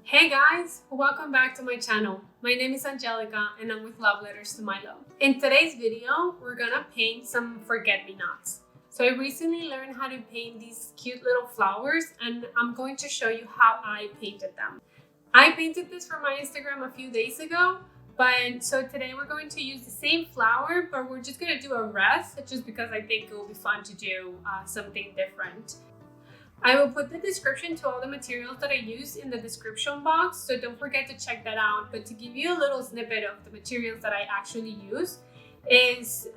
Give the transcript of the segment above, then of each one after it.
Hey guys, welcome back to my channel. My name is Angelica and I'm with Love Letters to Milo. In today's video, we're gonna paint some forget-me-nots. So I recently learned how to paint these cute little flowers and I'm going to show you how I painted them. I painted this for my Instagram a few days ago, but so today we're going to use the same flower, but we're just gonna do a rest just because I think it will be fun to do something different. I will put the description to all the materials that I use in the description box, so don't forget to check that out. But to give you a little snippet of the materials that I actually use is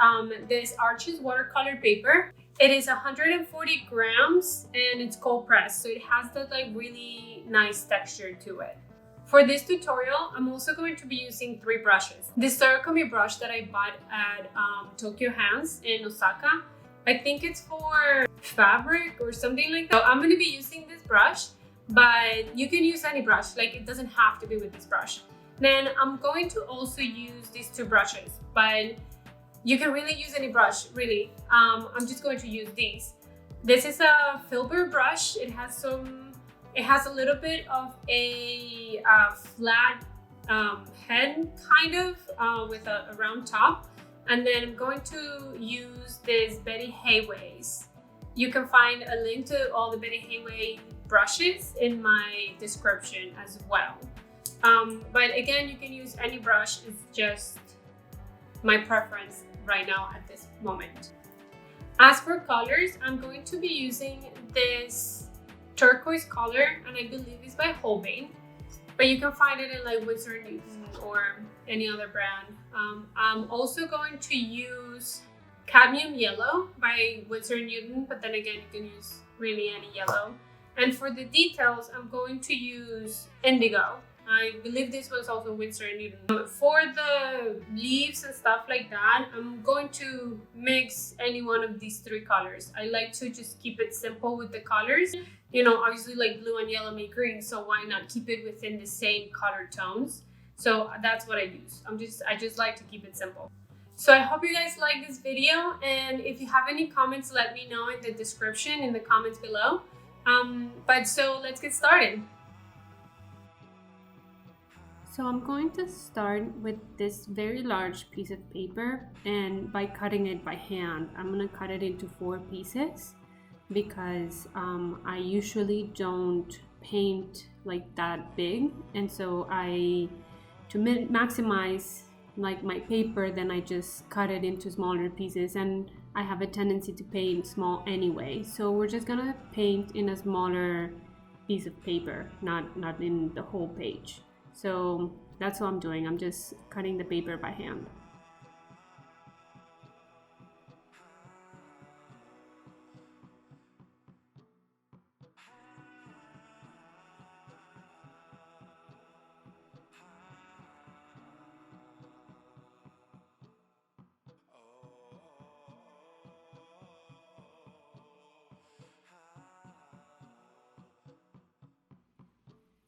this Arches watercolor paper. It is 140 grams and it's cold pressed, so it has that like really nice texture to it. For this tutorial, I'm also going to be using 3 brushes. This Cerakami brush that I bought at Tokyo Hands in Osaka. I think it's for fabric or something like that. So I'm going to be using this brush, but you can use any brush. Like, it doesn't have to be with this brush. Then I'm going to also use these 2 brushes, but you can really use any brush, really. I'm just going to use these. This is a filbert brush. It has a little bit of a flat head, kind of, with a round top. And then I'm going to use this Betty Hayways. You can find a link to all the Betty Hayway brushes in my description as well. But again, you can use any brush. It's just my preference right now at this moment. As for colors, I'm going to be using this turquoise color, and I believe it's by Holbein. But you can find it in like Winsor & Newton or any other brand. I'm also going to use Cadmium Yellow by Winsor & Newton, but then again, you can use really any yellow. And for the details, I'm going to use Indigo. I believe this was also Winsor & Newton. For the leaves and stuff like that, I'm going to mix any one of these 3 colors. I like to just keep it simple with the colors. You know, obviously like blue and yellow make green, so why not keep it within the same color tones? So that's what I use. I just like to keep it simple. So I hope you guys like this video, and if you have any comments, let me know in the description, in the comments below. So let's get started. So I'm going to start with this very large piece of paper, and by cutting it by hand, I'm going to cut it into 4 pieces because I usually don't paint like that big, and so to maximize like my paper, then I just cut it into smaller pieces, and I have a tendency to paint small anyway, so we're just gonna paint in a smaller piece of paper, not in the whole page. So that's what I'm doing. I'm just cutting the paper by hand.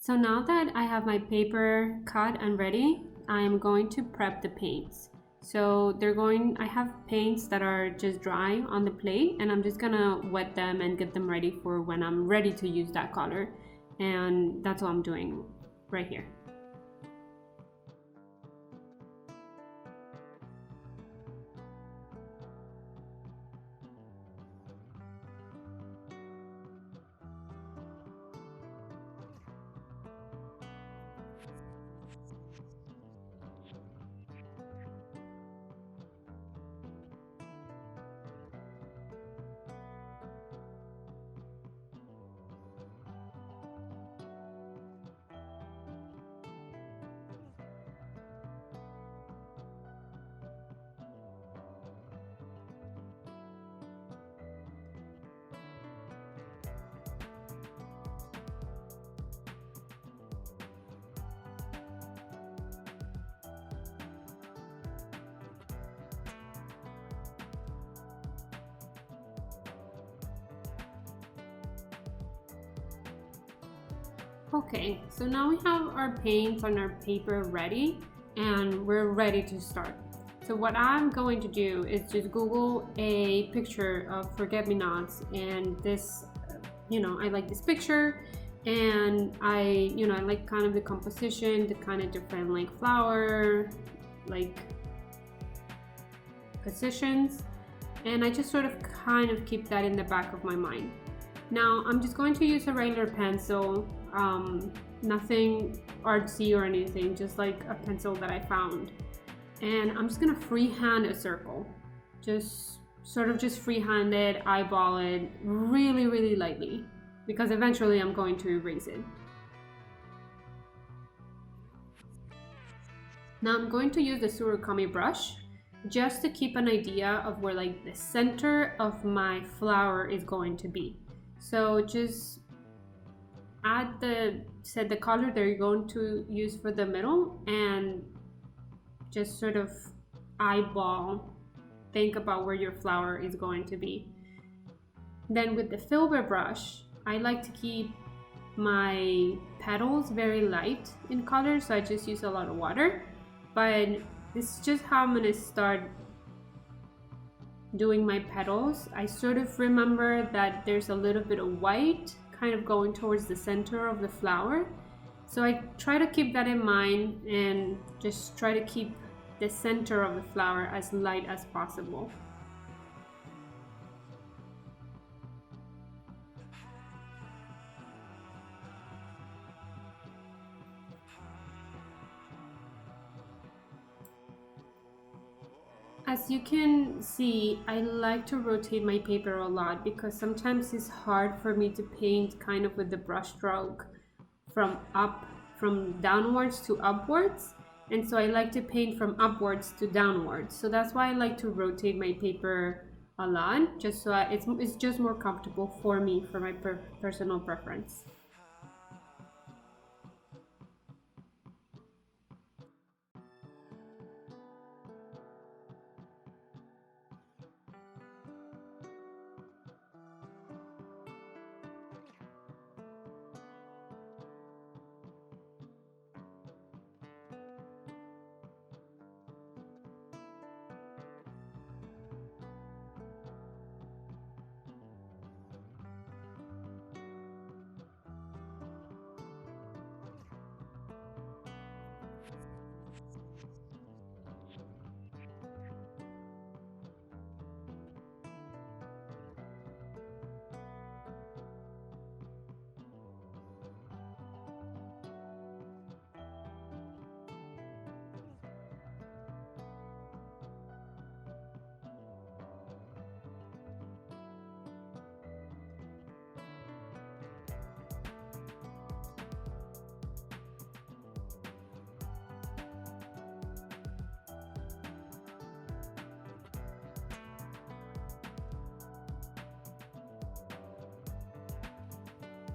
So now that I have my paper cut and ready, I am going to prep the paints. So I have paints that are just dry on the plate, and I'm just gonna wet them and get them ready for when I'm ready to use that color. And that's what I'm doing right here. Okay, so now we have our paints on our paper ready, and we're ready to start. So what I'm going to do is just Google a picture of forget-me-nots, and this, I like this picture, And I like kind of the composition, the kind of different like flower like positions, and I just sort of kind of keep that in the back of my mind. Now I'm just going to use a regular pencil, nothing artsy or anything, just like a pencil that I found, and I'm just gonna freehand a circle, just freehand it, eyeball it really, really lightly, because eventually I'm going to erase it. Now I'm going to use the Surukami brush just to keep an idea of where like the center of my flower is going to be. So just set the color that you're going to use for the middle, and just sort of eyeball, think about where your flower is going to be. Then with the filbert brush, I like to keep my petals very light in color, so I just use a lot of water. But this is just how I'm gonna start doing my petals. I sort of remember that there's a little bit of white kind of going towards the center of the flower, so I try to keep that in mind and just try to keep the center of the flower as light as possible. As you can see, I like to rotate my paper a lot because sometimes it's hard for me to paint kind of with the brush stroke from downwards to upwards, and so I like to paint from upwards to downwards. So that's why I like to rotate my paper a lot, just so it's just more comfortable for me, for my personal preference.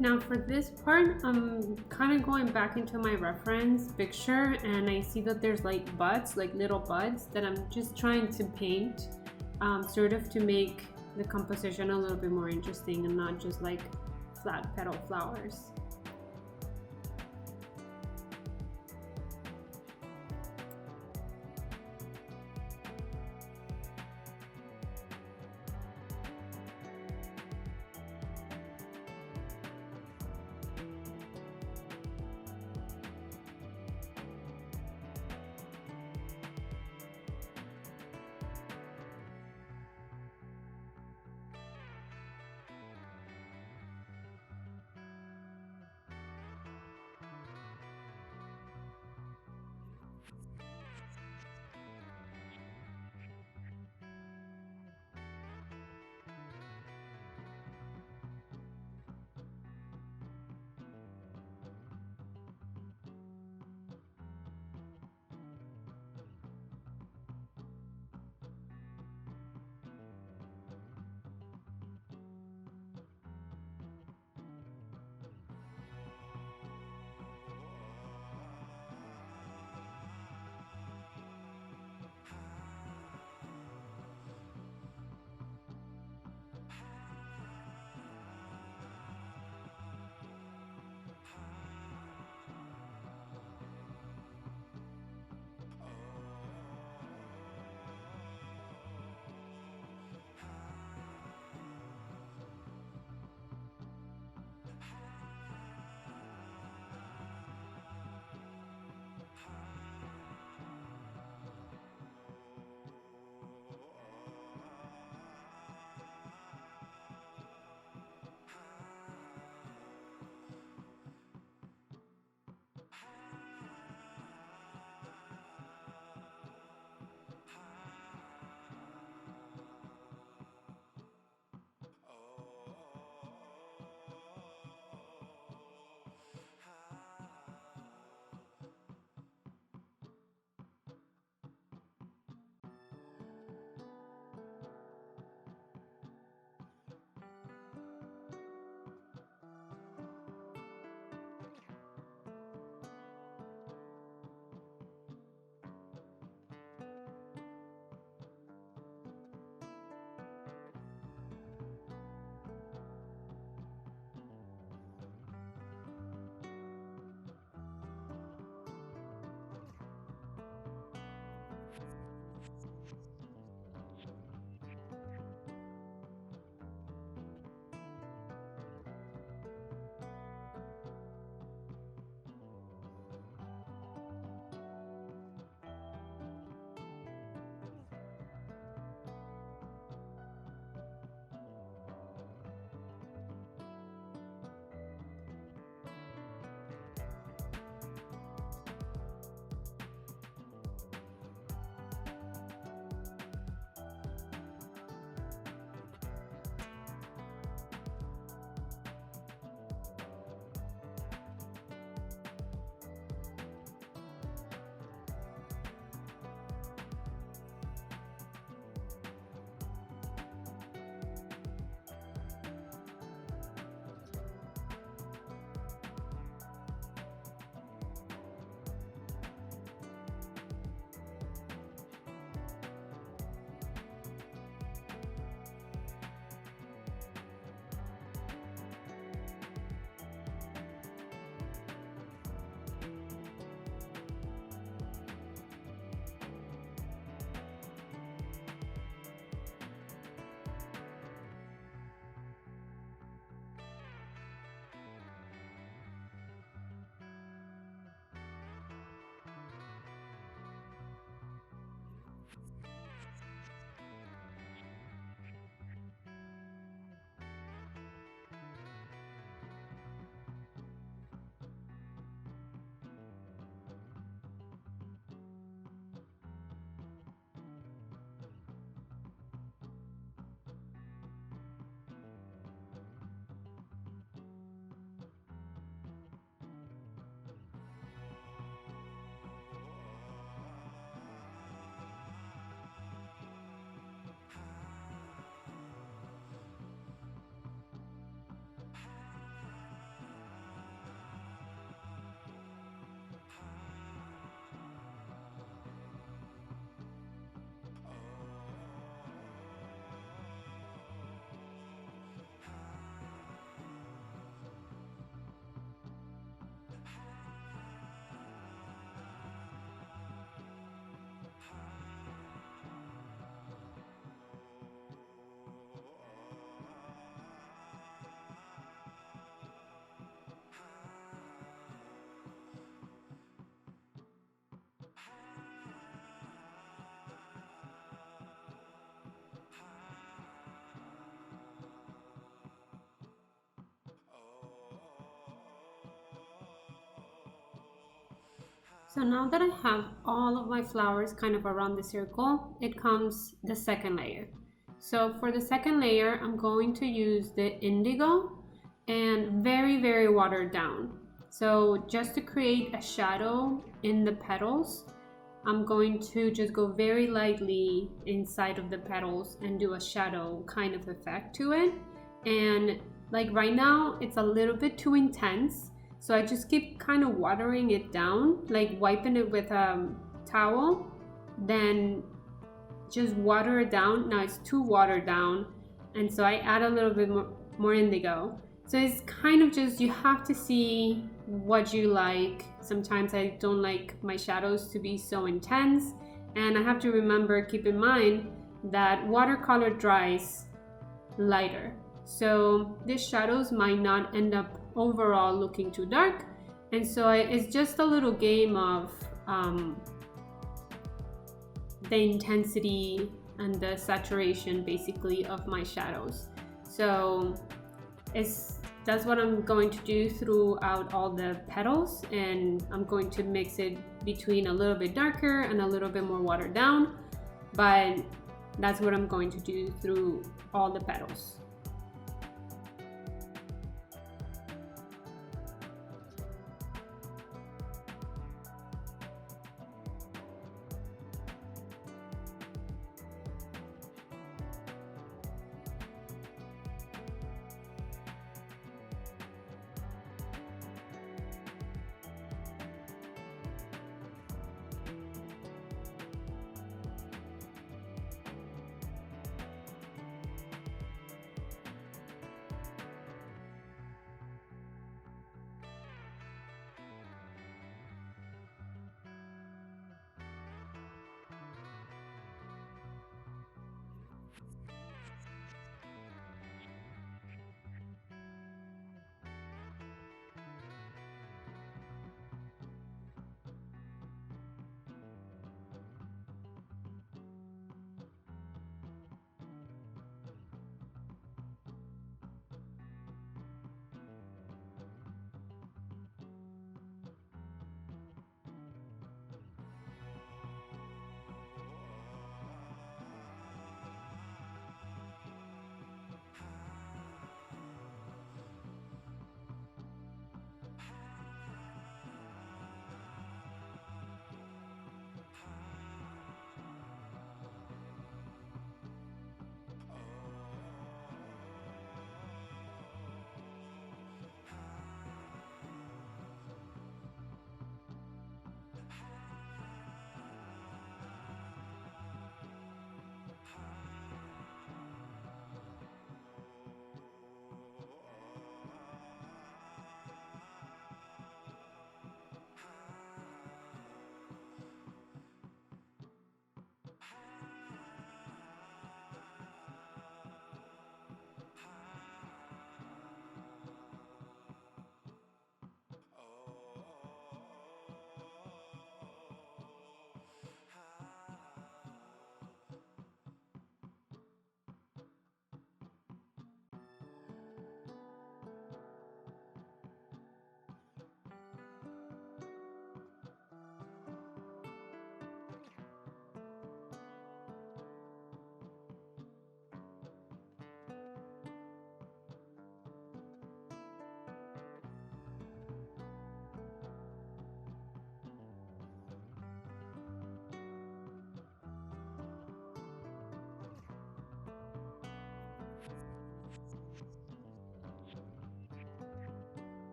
Now for this part, I'm kind of going back into my reference picture, and I see that there's like buds, like little buds, that I'm just trying to paint, sort of to make the composition a little bit more interesting and not just like flat petal flowers. So now that I have all of my flowers kind of around the circle, it comes the second layer. So for the second layer, I'm going to use the indigo and very watered down. So just to create a shadow in the petals, I'm going to just go very lightly inside of the petals and do a shadow kind of effect to it. And like right now, it's a little bit too intense. So I just keep kind of watering it down, like wiping it with a towel, then just water it down. Now it's too watered down. And so I add a little bit more indigo. So it's kind of just, you have to see what you like. Sometimes I don't like my shadows to be so intense. And I have to remember, keep in mind that watercolor dries lighter. So these shadows might not end up overall looking too dark. And so it's just a little game of the intensity and the saturation basically of my shadows. So that's what I'm going to do throughout all the petals, and I'm going to mix it between a little bit darker and a little bit more watered down, but that's what I'm going to do through all the petals.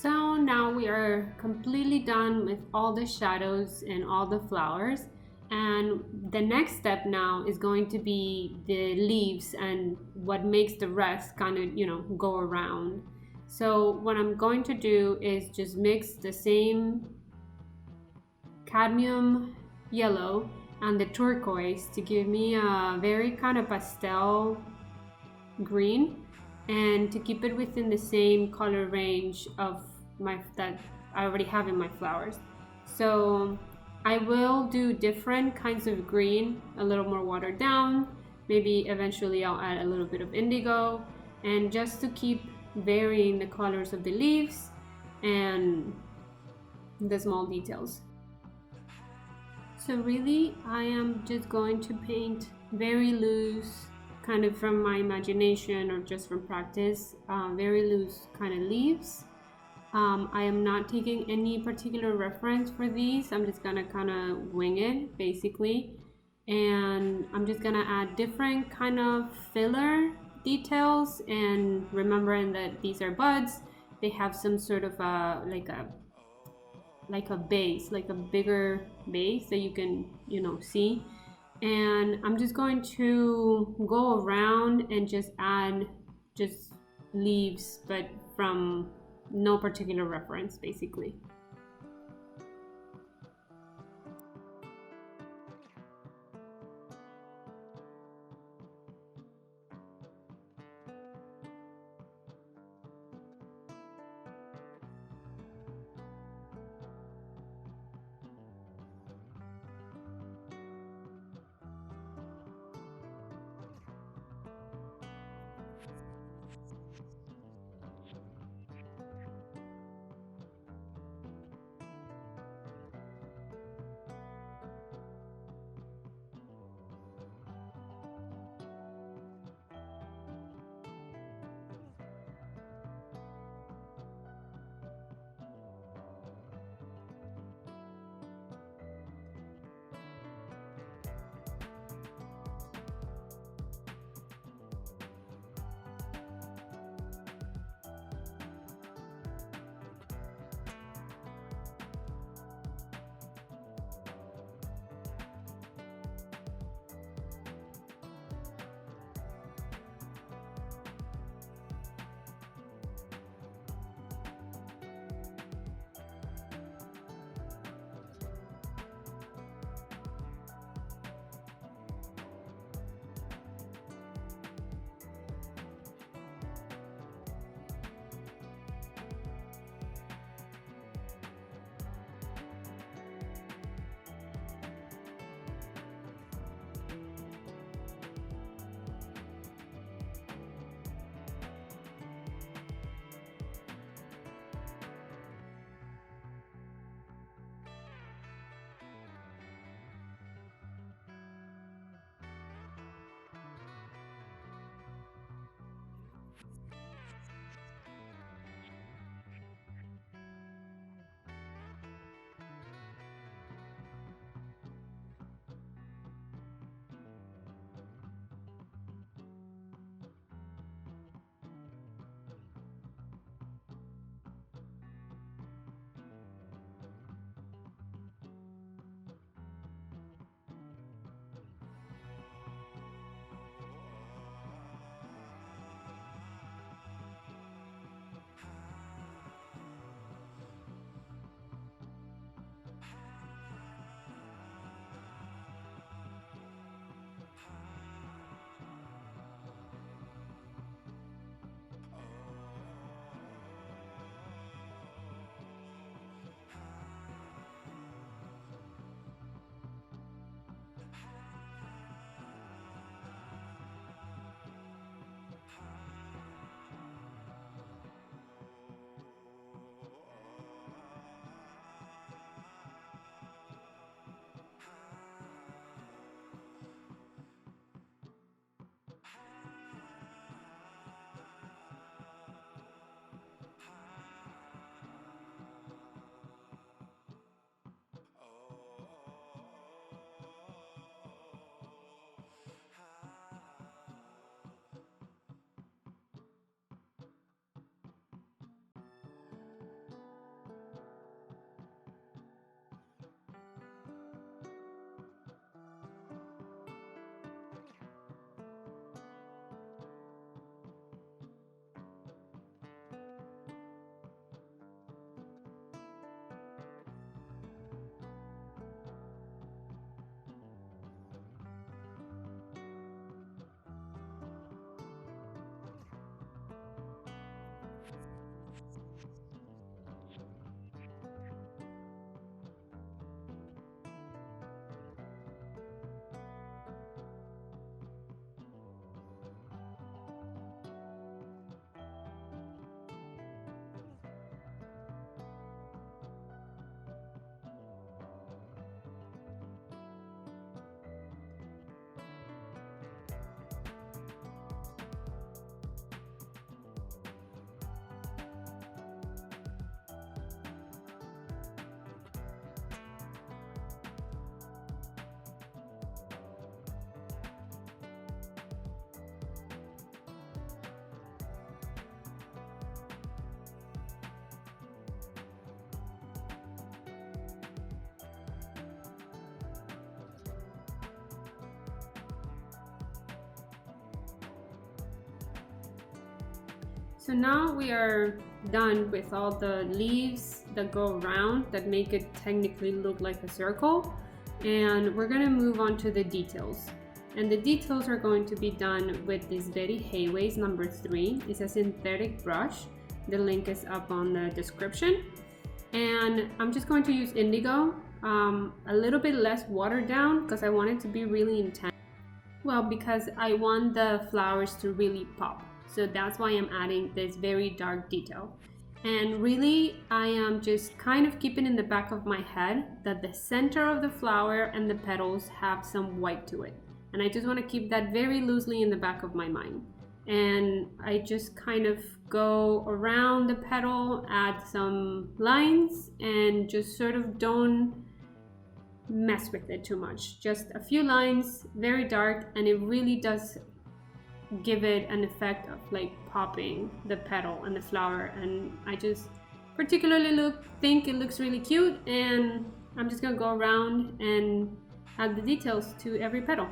So now we are completely done with all the shadows and all the flowers. And the next step now is going to be the leaves and what makes the rest kind of, go around. So what I'm going to do is just mix the same cadmium yellow and the turquoise to give me a very kind of pastel green, and to keep it within the same color range of that I already have in my flowers. So I will do different kinds of green, a little more watered down. Maybe eventually I'll add a little bit of indigo, and just to keep varying the colors of the leaves and the small details. So really I am just going to paint very loose, kind of from my imagination or just from practice, very loose kind of leaves. I am not taking any particular reference for these. I'm just gonna kind of wing it basically, and I'm just gonna add different kind of filler details, and remembering that these are buds, they have some sort of like a base, like a bigger base that you can see. And I'm just going to go around and just add just leaves, but from no particular reference basically. So now we are done with all the leaves that go around that make it technically look like a circle. And we're gonna move on to the details. And the details are going to be done with this Betty Hayways number 3. It's a synthetic brush. The link is up on the description. And I'm just going to use indigo, a little bit less watered down because I want it to be really intense. Well, because I want the flowers to really pop. So that's why I'm adding this very dark detail. And really, I am just kind of keeping in the back of my head that the center of the flower and the petals have some white to it. And I just want to keep that very loosely in the back of my mind. And I just kind of go around the petal, add some lines, and just sort of don't mess with it too much. Just a few lines, very dark, and it really does give it an effect of like popping the petal and the flower. And I just particularly think it looks really cute, and I'm just gonna go around and add the details to every petal.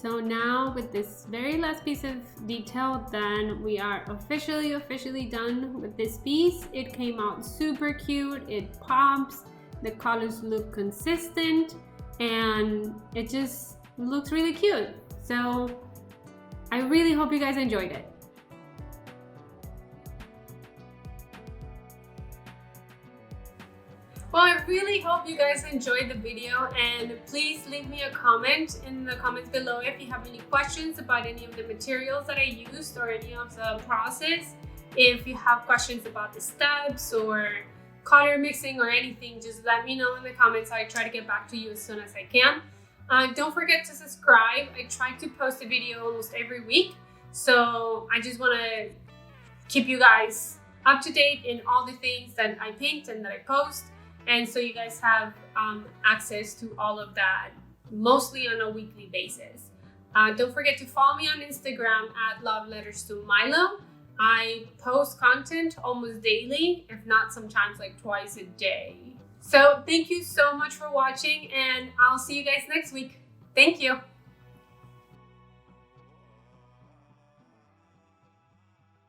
So now with this very last piece of detail, then we are officially done with this piece. It came out super cute, it pops, the colors look consistent, and it just looks really cute. So I really hope you guys enjoyed it. Well, I really hope you guys enjoyed the video, and please leave me a comment in the comments below if you have any questions about any of the materials that I used or any of the process. If you have questions about the steps or color mixing or anything, just let me know in the comments. I try to get back to you as soon as I can. Don't forget to subscribe. I try to post a video almost every week, so I just want to keep you guys up to date in all the things that I paint and that I post. And so you guys have access to all of that, mostly on a weekly basis. Don't forget to follow me on Instagram at Love Letters to Milo. I post content almost daily, if not sometimes like twice a day. So thank you so much for watching, and I'll see you guys next week. Thank you.